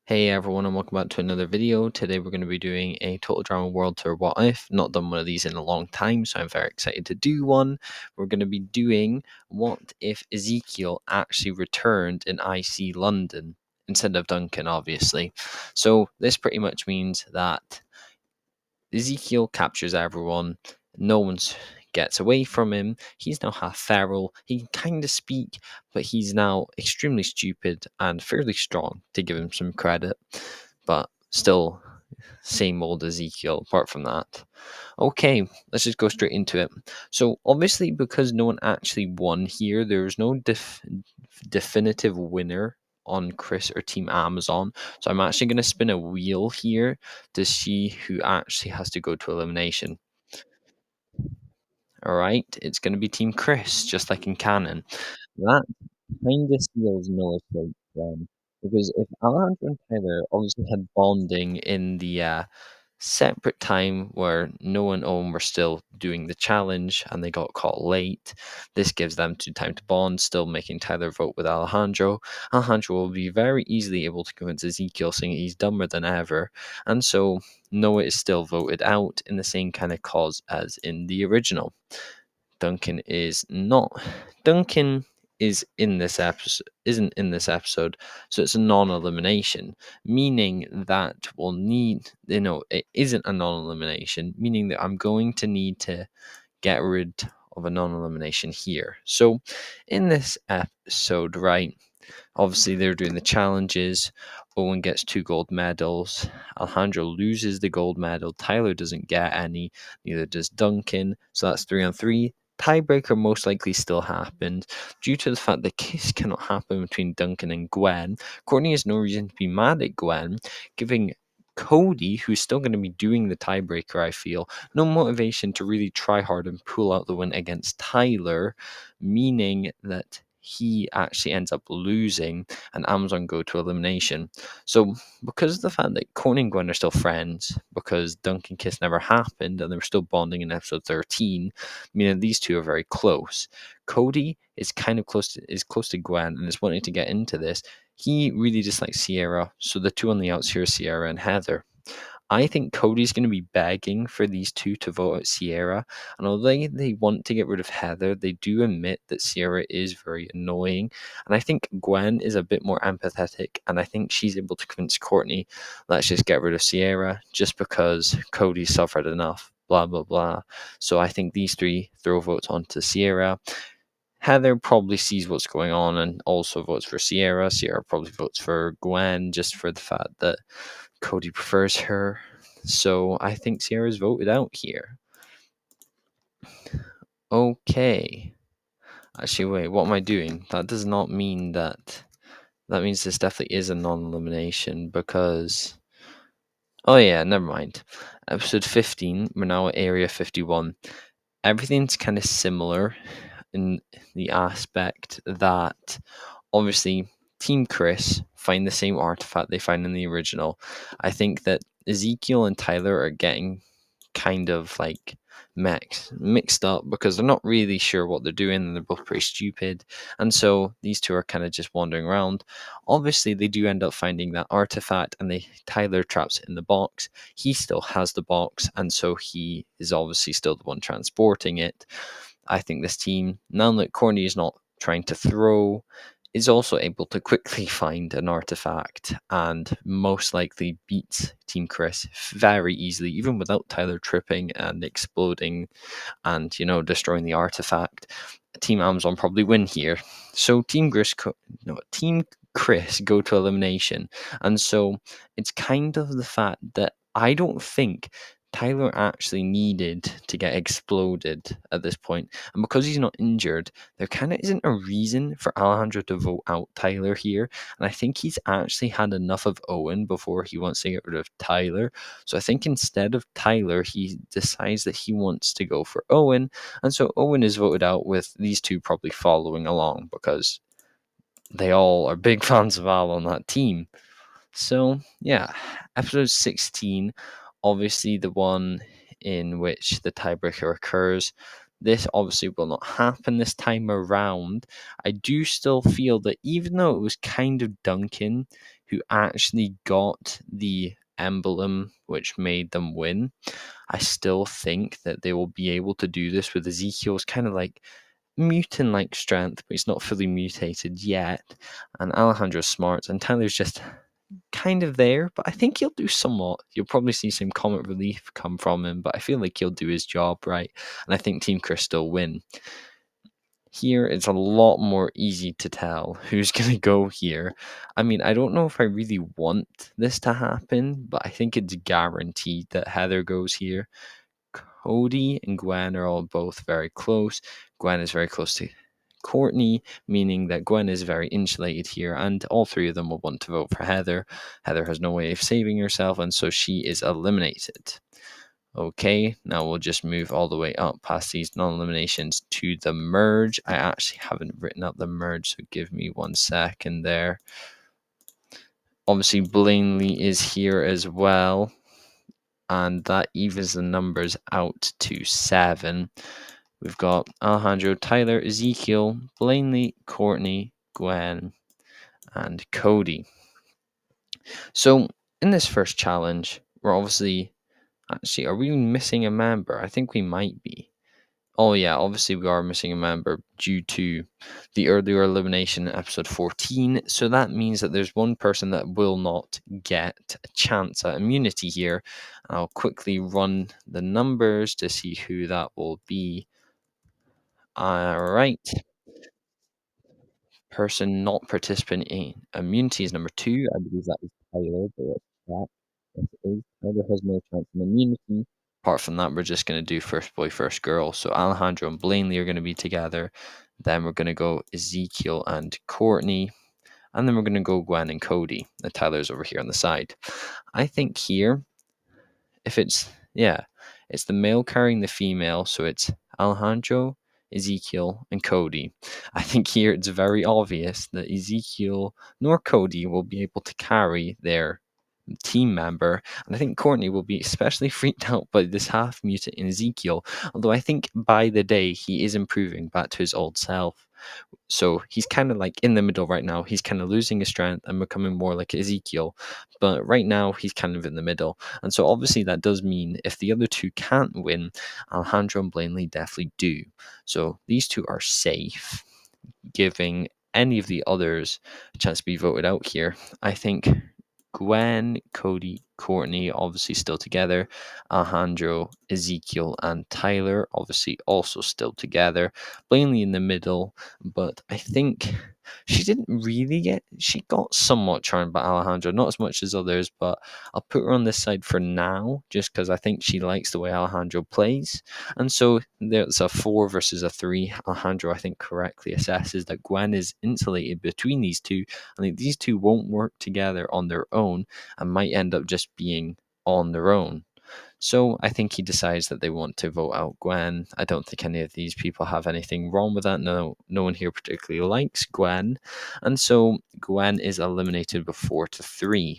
Hey everyone, and welcome back to another video. Today we're going to be doing a Total Drama World Tour What If. Not done one of these in a long time, so I'm very excited to do one. We're going to be doing what if Ezekiel actually returned in IC London instead of Duncan, obviously. So this pretty much means that Ezekiel captures everyone. No one gets away from him. He's now half feral. He can kind of speak, but he's now extremely stupid and fairly strong, to give him some credit. But still, same old Ezekiel, apart from that. Okay, let's just go straight into it. So, obviously, because no one actually won here, there's no definitive winner on Chris or Team Amazon. So, I'm actually going to spin a wheel here to see who actually has to go to elimination. All right, it's going to be Team Chris, just like in canon. That kind of seals Noah's fate then, because if Alejandro and Tyler obviously had bonding in the separate time where Noah and Owen were still doing the challenge and they got caught late. This gives them time to bond, still making Tyler vote with Alejandro. Alejandro will be very easily able to convince Ezekiel, saying he's dumber than ever, and so Noah is still voted out in the same kind of cause as in the original. Duncan is not. Duncan is in this episode isn't in this episode, so it's a non-elimination, meaning that we'll need it isn't a non-elimination, meaning that I'm going to need to get rid of a non-elimination here. So in this episode, right, obviously they're doing the challenges. Owen gets 2 gold medals. Alejandro loses the gold medal. Tyler doesn't get any. Neither does Duncan. So that's 3-on-3. Tiebreaker most likely still happened due to the fact that kiss cannot happen between Duncan and Gwen. Courtney has no reason to be mad at Gwen, giving Cody, who's still going to be doing the tiebreaker, I feel, no motivation to really try hard and pull out the win against Tyler, meaning that he actually ends up losing and Amazon go to elimination. So because of the fact that Courtney and Gwen are still friends, because Duncan Kiss never happened and they were still bonding in episode 13, meaning these two are very close. Cody is kind of close to Gwen and is wanting to get into this. He really dislikes Sierra, so the two on the outs here are Sierra and Heather. I think Cody's going to be begging for these two to vote out Sierra. And although they want to get rid of Heather, they do admit that Sierra is very annoying. And I think Gwen is a bit more empathetic. And I think she's able to convince Courtney, let's just get rid of Sierra just because Cody suffered enough. Blah, blah, blah. So I think these three throw votes onto Sierra. Heather probably sees what's going on and also votes for Sierra. Sierra probably votes for Gwen just for the fact that Cody prefers her. So I think Sierra's voted out here. Okay. Actually, wait, what am I doing? That does not mean that. That means this definitely is a non-elimination because. Oh yeah, never mind. Episode 15, we're now at Area 51. Everything's kind of similar in the aspect that obviously Team Chris find the same artifact they find in the original. I think that Ezekiel and Tyler are getting kind of like mixed up because they're not really sure what they're doing and they're both pretty stupid, and so these two are kind of just wandering around. Obviously they do end up finding that artifact and Tyler traps it in the box. He still has the box, and so he is obviously still the one transporting it. I think this team, now that Corny is not trying to throw, is also able to quickly find an artifact and most likely beats Team Chris very easily, even without Tyler tripping and exploding and, destroying the artifact. Team Amazon probably win here. So Team Chris go to elimination. And so it's kind of the fact that I don't think Tyler actually needed to get exploded at this point. And because he's not injured, there kind of isn't a reason for Alejandro to vote out Tyler here. And I think he's actually had enough of Owen before he wants to get rid of Tyler. So I think instead of Tyler, he decides that he wants to go for Owen. And so Owen is voted out, with these two probably following along because they all are big fans of Al on that team. So, yeah, episode 16, obviously the one in which the tiebreaker occurs. This obviously will not happen this time around. I do still feel that even though it was kind of Duncan who actually got the emblem which made them win. I still think that they will be able to do this with Ezekiel's kind of like mutant like strength, but he's not fully mutated yet. And Alejandro's smart, and Tyler's just kind of there, but I think he'll do somewhat. You'll probably see some comic relief come from him, but I feel like he'll do his job right. And I think Team Crystal win. Here, it's a lot more easy to tell who's going to go here. I mean, I don't know if I really want this to happen, but I think it's guaranteed that Heather goes here. Cody and Gwen are all both very close. Gwen is very close to Courtney, meaning that Gwen is very insulated here, and all three of them will want to vote for Heather. Heather has no way of saving herself, and so she is eliminated. Okay, now we'll just move all the way up past these non-eliminations to the merge. I actually haven't written up the merge, so give me 1 second there. Obviously, Blaney is here as well, and that evens the numbers out to 7. We've got Alejandro, Tyler, Ezekiel, Blaney, Courtney, Gwen, and Cody. So in this first challenge, we're obviously... Actually, are we missing a member? I think we might be. Oh yeah, obviously we are missing a member due to the earlier elimination in episode 14. So that means that there's one person that will not get a chance at immunity here. I'll quickly run the numbers to see who that will be. Alright. Person not participating in immunity is number 2. I believe that is Tyler, but let's check. Yes, it is. Tyler has no chance in immunity. Apart from that, we're just going to do first boy, first girl. So Alejandro and Blaney are going to be together. Then we're going to go Ezekiel and Courtney. And then we're going to go Gwen and Cody. And Tyler's over here on the side. I think here, if it's the male carrying the female. So it's Alejandro, Ezekiel, and Cody. I think here it's very obvious that Ezekiel nor Cody will be able to carry their team member, and I think Courtney will be especially freaked out by this half mutant in Ezekiel, although I think by the day he is improving back to his old self. So he's kind of like in the middle right now. He's kind of losing his strength and becoming more like Ezekiel, but right now he's kind of in the middle. And so obviously that does mean if the other two can't win, Alejandro and Blaney definitely do. So these two are safe, giving any of the others a chance to be voted out here. I think Gwen, Cody, Courtney, obviously still together. Alejandro, Ezekiel, and Tyler, obviously also still together. Blaney in the middle, but I think she didn't really get... She got somewhat charmed by Alejandro, not as much as others, but I'll put her on this side for now, just because I think she likes the way Alejandro plays. And so there's a 4 versus a 3. Alejandro, I think, correctly assesses that Gwen is insulated between these two. I think these two won't work together on their own and might end up just being on their own. So I think he decides that they want to vote out Gwen. I don't think any of these people have anything wrong with that. No one here particularly likes Gwen. And so Gwen is eliminated with 4-3.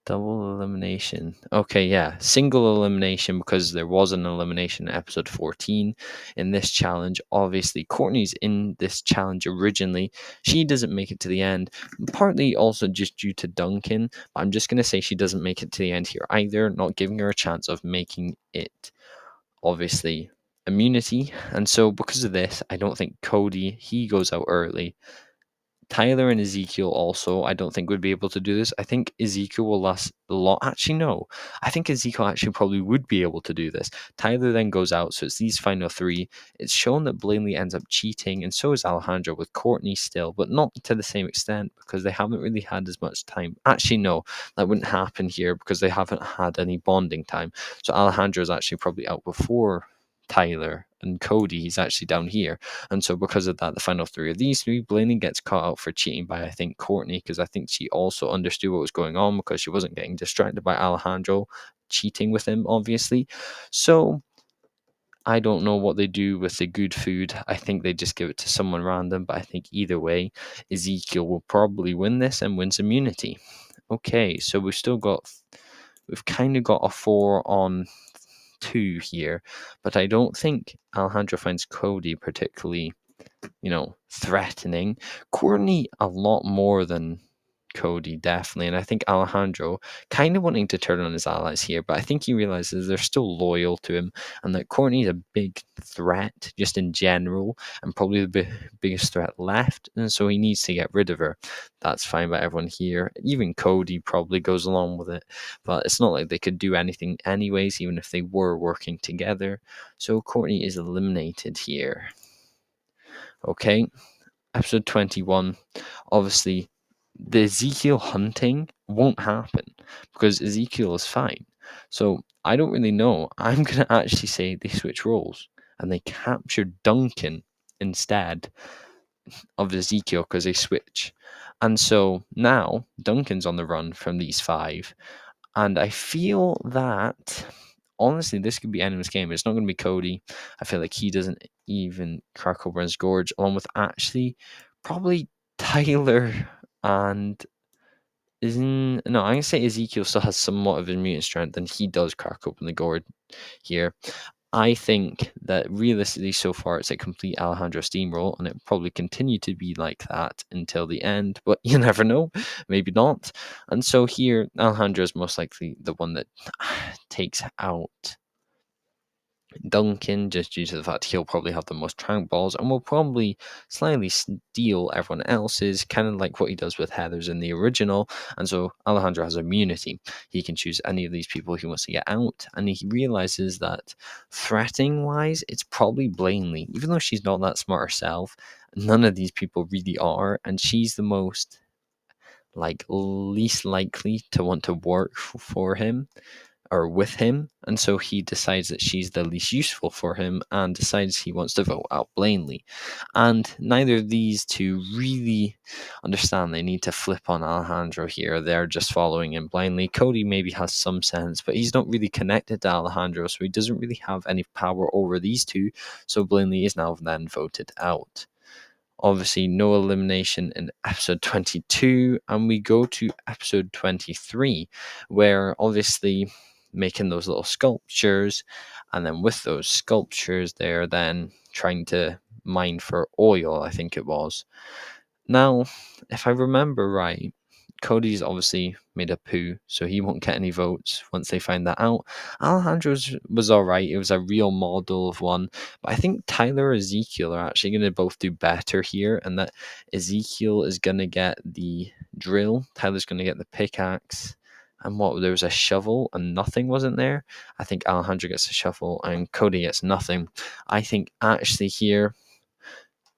Double elimination. Okay, yeah. Single elimination because there was an elimination in episode 14 in this challenge. Obviously, Courtney's in this challenge originally. She doesn't make it to the end, partly also just due to Duncan. But I'm just going to say she doesn't make it to the end here either, not giving her a chance of making it, obviously, immunity. And so because of this, I don't think Cody, he goes out early. Tyler and Ezekiel also, I don't think would be able to do this. I think Ezekiel will last a lot. Actually, no. I think Ezekiel actually probably would be able to do this. Tyler then goes out, so it's these final 3. It's shown that Blaney ends up cheating, and so is Alejandro with Courtney still, but not to the same extent because they haven't really had as much time. Actually, no, that wouldn't happen here because they haven't had any bonding time. So Alejandro is actually probably out before Tyler, and Cody, he's actually down here. And so because of that, the final 3 of these 3, Blaney gets caught out for cheating by, I think, Courtney, because I think she also understood what was going on because she wasn't getting distracted by Alejandro cheating with him, obviously. So I don't know what they do with the good food. I think they just give it to someone random, but I think either way, Ezekiel will probably win this and wins immunity. Okay, so we've kind of got a 4-on-2 here, but I don't think Alejandro finds Cody particularly, threatening. Courtney a lot more than Cody, definitely. And I think Alejandro kind of wanting to turn on his allies here, but I think he realizes they're still loyal to him and that Courtney's a big threat just in general and probably the biggest threat left. And so he needs to get rid of her. That's fine by everyone here. Even Cody probably goes along with it, but it's not like they could do anything anyways, even if they were working together. So Courtney is eliminated here. Okay, episode 21. Obviously, the Ezekiel hunting won't happen because Ezekiel is fine. So I don't really know. I'm going to actually say they switch roles and they capture Duncan instead of Ezekiel because they switch. And so now Duncan's on the run from these five. And I feel that honestly, this could be anyone's game. It's not going to be Cody. I feel like he doesn't even crack open his gorge, along with actually probably Tyler and isn't no, I'm gonna say Ezekiel still has somewhat of his mutant strength, and he does crack open the gourd here. I think that realistically, so far, it's a complete Alejandro steamroll, and it will probably continue to be like that until the end. But you never know, maybe not. And so here, Alejandro is most likely the one that takes out Duncan, just due to the fact he'll probably have the most trank balls and will probably slightly steal everyone else's, kind of like what he does with Heathers in the original. And so Alejandro has immunity. He can choose any of these people he wants to get out, and he realizes that threatening wise, it's probably Blaney, even though she's not that smart herself. None of these people really are, and she's the most like least likely to want to work for him or with him, and so he decides that she's the least useful for him and decides he wants to vote out Blaney. And neither of these two really understand they need to flip on Alejandro here. They're just following him blindly. Cody maybe has some sense, but he's not really connected to Alejandro, so he doesn't really have any power over these two. So Blaney is now then voted out. Obviously, no elimination in episode 22, and we go to episode 23, where obviously making those little sculptures, and then with those sculptures, they're then trying to mine for oil, I think it was. Now, if I remember right, Cody's obviously made a poo, so he won't get any votes once they find that out. Alejandro's was alright, it was a real model of one, but I think Tyler or Ezekiel are actually going to both do better here, and that Ezekiel is going to get the drill, Tyler's going to get the pickaxe, and what, there was a shovel and nothing wasn't there? I think Alejandro gets a shovel and Cody gets nothing. I think actually here,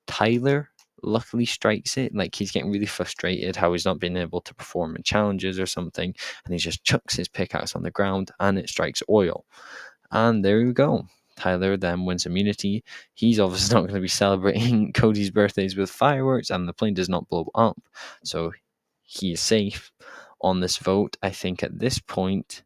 Tyler luckily strikes it. Like he's getting really frustrated how he's not being able to perform in challenges or something, and he just chucks his pickaxe on the ground and it strikes oil. And there you go. Tyler then wins immunity. He's obviously not going to be celebrating Cody's birthdays with fireworks, and the plane does not blow up. So he is safe on this vote. I think at this point,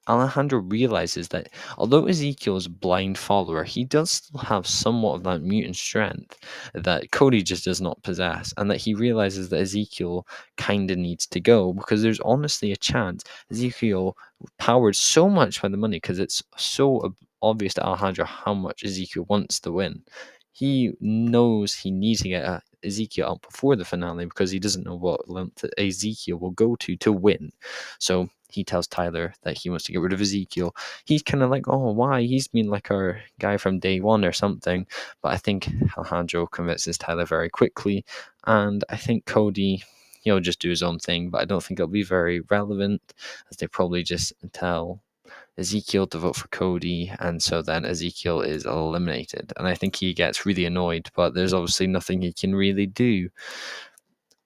Alejandro realizes that although Ezekiel is a blind follower, he does still have somewhat of that mutant strength that Cody just does not possess, and that he realizes that Ezekiel kind of needs to go because there's honestly a chance Ezekiel, powered so much by the money, because it's so obvious to Alejandro how much Ezekiel wants to win. He knows he needs to get Ezekiel out before the finale because he doesn't know what length Ezekiel will go to win. So he tells Tyler that he wants to get rid of Ezekiel. He's kind of like, oh, why? He's been like our guy from day one or something. But I think Alejandro convinces Tyler very quickly. And I think Cody, he'll just do his own thing. But I don't think it'll be very relevant, as they probably just tell Ezekiel to vote for Cody. And so then Ezekiel is eliminated. And I think he gets really annoyed. But there's obviously nothing he can really do.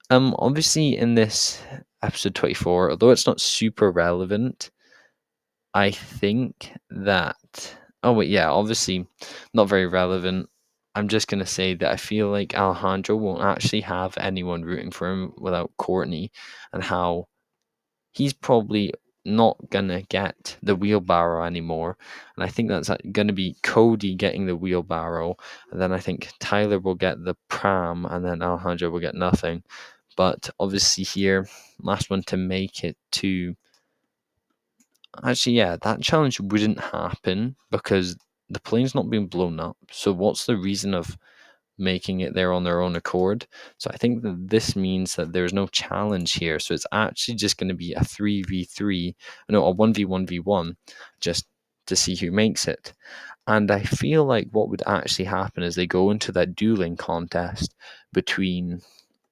Obviously in this episode 24, although it's not super relevant, I think that oh wait, yeah, obviously not very relevant. I'm just gonna say that I feel like Alejandro won't actually have anyone rooting for him without Courtney, and how he's probably not gonna get the wheelbarrow anymore. And I think that's gonna be Cody getting the wheelbarrow, and then I think Tyler will get the pram, and then Alejandro will get nothing. But obviously here, last one to make it to... Actually, yeah, that challenge wouldn't happen because the plane's not being blown up. So what's the reason of making it there on their own accord. So I think that this means that there's no challenge here. So it's actually just going to be a 3v3, no, a 1v1v1, just to see who makes it. And I feel like what would actually happen is they go into that dueling contest between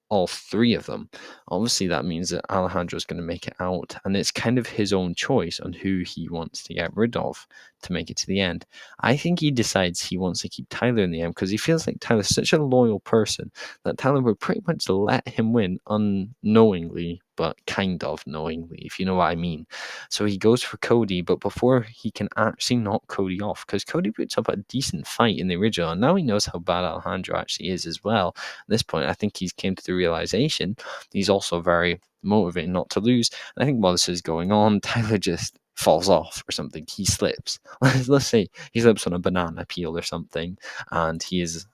all three of them. Obviously, that means that Alejandro's going to make it out, and it's kind of his own choice on who he wants to get rid of to make it to the end. I think he decides he wants to keep Tyler in the end because he feels like Tyler's such a loyal person that Tyler would pretty much let him win unknowingly, but kind of knowingly, if you know what I mean. So he goes for Cody, but before he can actually knock Cody off, because Cody puts up a decent fight in the original, and now he knows how bad Alejandro actually is as well. At this point, I think he's came to the realization he's also very motivated not to lose. And I think while this is going on, Tyler just falls off or something. He slips. Let's say he slips on a banana peel or something, and he is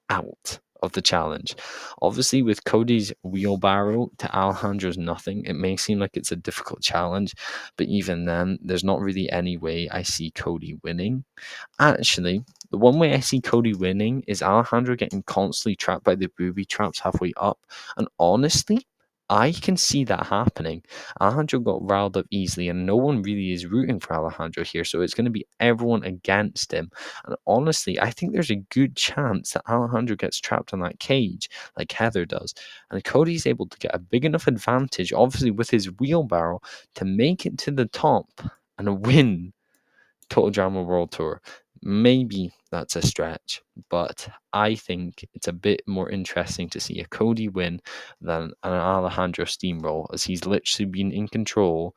out of the challenge. Obviously, with Cody's wheelbarrow to Alejandro's nothing, it may seem like it's a difficult challenge, but even then, there's not really any way I see Cody winning. Actually, the one way I see Cody winning is Alejandro getting constantly trapped by the booby traps halfway up. And honestly, I can see that happening. Alejandro got riled up easily, and no one really is rooting for Alejandro here. So it's going to be everyone against him. And honestly, I think there's a good chance that Alejandro gets trapped in that cage like Heather does. And Cody's able to get a big enough advantage, obviously with his wheelbarrow, to make it to the top and win Total Drama World Tour. Maybe that's a stretch, but I think it's a bit more interesting to see a Cody win than an Alejandro steamroll, as he's literally been in control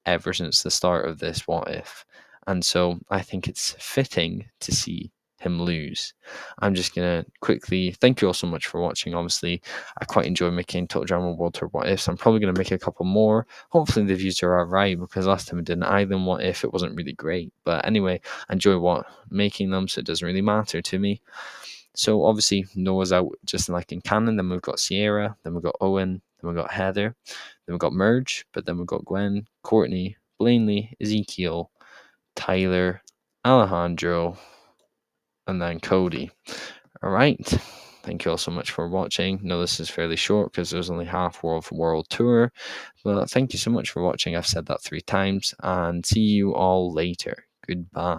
ever since the start of this What If. And so I think it's fitting to see him lose. I'm just going to quickly thank you all so much for watching. Obviously, I quite enjoy making Total Drama World Tour What Ifs. I'm probably going to make a couple more. Hopefully, the views are alright because last time I did an Island What If, it wasn't really great. But anyway, I enjoy making them, so it doesn't really matter to me. So obviously, Noah's out just like in canon. Then we've got Sierra, then we've got Owen, then we've got Heather, then we've got Merge, but then we've got Gwen, Courtney, Blaney, Ezekiel, Tyler, Alejandro, and then Cody. All right. Thank you all so much for watching. No, this is fairly short because there's only half of World Tour. But thank you so much for watching. I've said that 3 times, and see you all later. Goodbye.